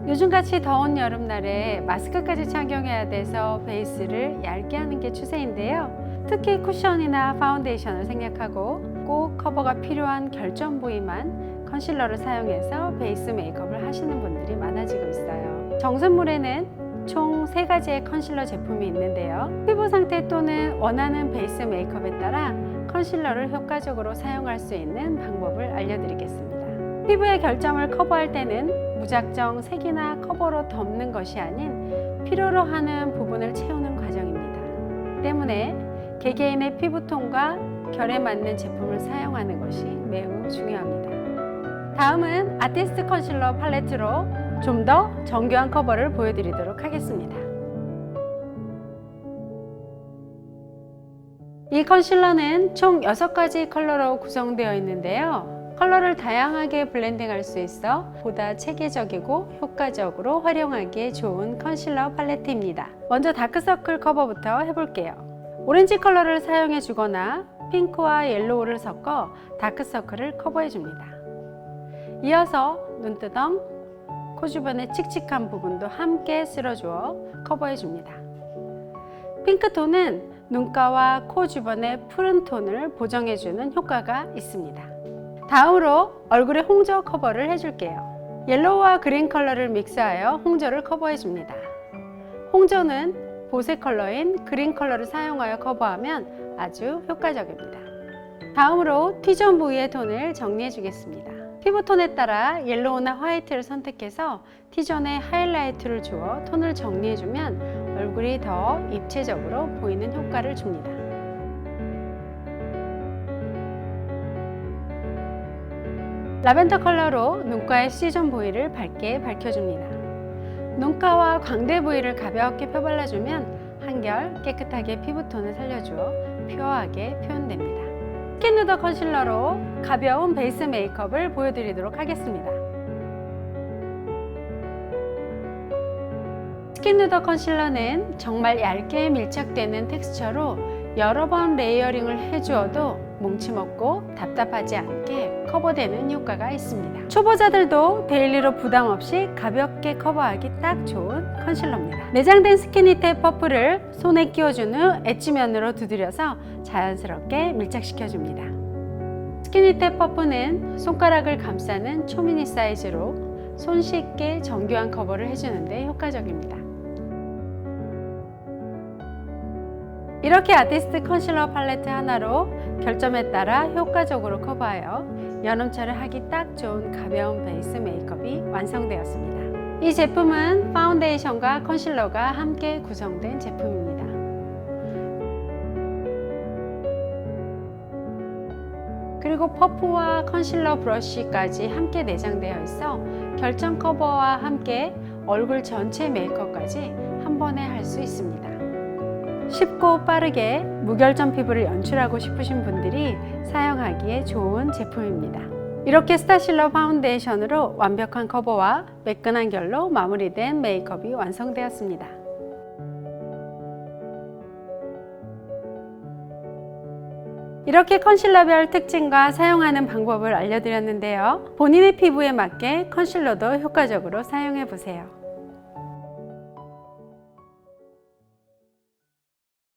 요즘같이 더운 여름날에 마스크까지 착용해야 돼서 베이스를 얇게 하는 게 추세인데요. 특히 쿠션이나 파운데이션을 생략하고 꼭 커버가 필요한 결점 부위만 컨실러를 사용해서 베이스 메이크업을 하시는 분들이 많아지고 있어요. 정수물에는 총 3가지의 컨실러 제품이 있는데요. 피부 상태 또는 원하는 베이스 메이크업에 따라 컨실러를 효과적으로 사용할 수 있는 방법을 알려드리겠습니다. 피부의 결점을 커버할 때는 무작정 색이나 커버로 덮는 것이 아닌 필요로 하는 부분을 채우는 과정입니다. 때문에 개개인의 피부톤과 결에 맞는 제품을 사용하는 것이 매우 중요합니다. 다음은 아티스트 컨실러 팔레트로 좀 더 정교한 커버를 보여드리도록 하겠습니다. 이 컨실러는 총 6가지 컬러로 구성되어 있는데요. 컬러를 다양하게 블렌딩할 수 있어 보다 체계적이고 효과적으로 활용하기에 좋은 컨실러 팔레트입니다. 먼저 다크서클 커버부터 해볼게요. 오렌지 컬러를 사용해 주거나 핑크와 옐로우를 섞어 다크서클을 커버해 줍니다. 이어서 눈두덩, 코 주변의 칙칙한 부분도 함께 쓸어주어 커버해 줍니다. 핑크톤은 눈가와 코 주변의 푸른 톤을 보정해주는 효과가 있습니다. 다음으로 얼굴에 홍조 커버를 해줄게요. 옐로우와 그린 컬러를 믹스하여 홍조를 커버해 줍니다. 홍조는 보색 컬러인 그린 컬러를 사용하여 커버하면 아주 효과적입니다. 다음으로 T존 부위의 톤을 정리해 주겠습니다. 피부톤에 따라 옐로우나 화이트를 선택해서 T존에 하이라이트를 주어 톤을 정리해주면 얼굴이 더 입체적으로 보이는 효과를 줍니다. 라벤더 컬러로 눈가의 C존 부위를 밝게 밝혀줍니다. 눈가와 광대 부위를 가볍게 펴발라주면 한결 깨끗하게 피부톤을 살려주어 퓨어하게 표현됩니다. 스킨 누더 컨실러로 가벼운 베이스 메이크업을 보여드리도록 하겠습니다. 스킨 누더 컨실러는 정말 얇게 밀착되는 텍스처로 여러 번 레이어링을 해주어도 뭉침 없고 답답하지 않게 커버되는 효과가 있습니다. 초보자들도 데일리로 부담 없이 가볍게 커버하기 딱 좋은 컨실러입니다. 내장된 스키니탭 퍼프를 손에 끼워준 후 엣지면으로 두드려서 자연스럽게 밀착시켜줍니다. 스키니탭 퍼프는 손가락을 감싸는 초미니 사이즈로 손쉽게 정교한 커버를 해주는데 효과적입니다. 이렇게 아티스트 컨실러 팔레트 하나로 결점에 따라 효과적으로 커버하여 여름철에 하기 딱 좋은 가벼운 베이스 메이크업이 완성되었습니다. 이 제품은 파운데이션과 컨실러가 함께 구성된 제품입니다. 그리고 퍼프와 컨실러 브러쉬까지 함께 내장되어 있어 결점 커버와 함께 얼굴 전체 메이크업까지 한 번에 할 수 있습니다. 쉽고 빠르게 무결점 피부를 연출하고 싶으신 분들이 사용하기에 좋은 제품입니다. 이렇게 스타실러 파운데이션으로 완벽한 커버와 매끈한 결로 마무리된 메이크업이 완성되었습니다. 이렇게 컨실러별 특징과 사용하는 방법을 알려드렸는데요. 본인의 피부에 맞게 컨실러도 효과적으로 사용해 보세요.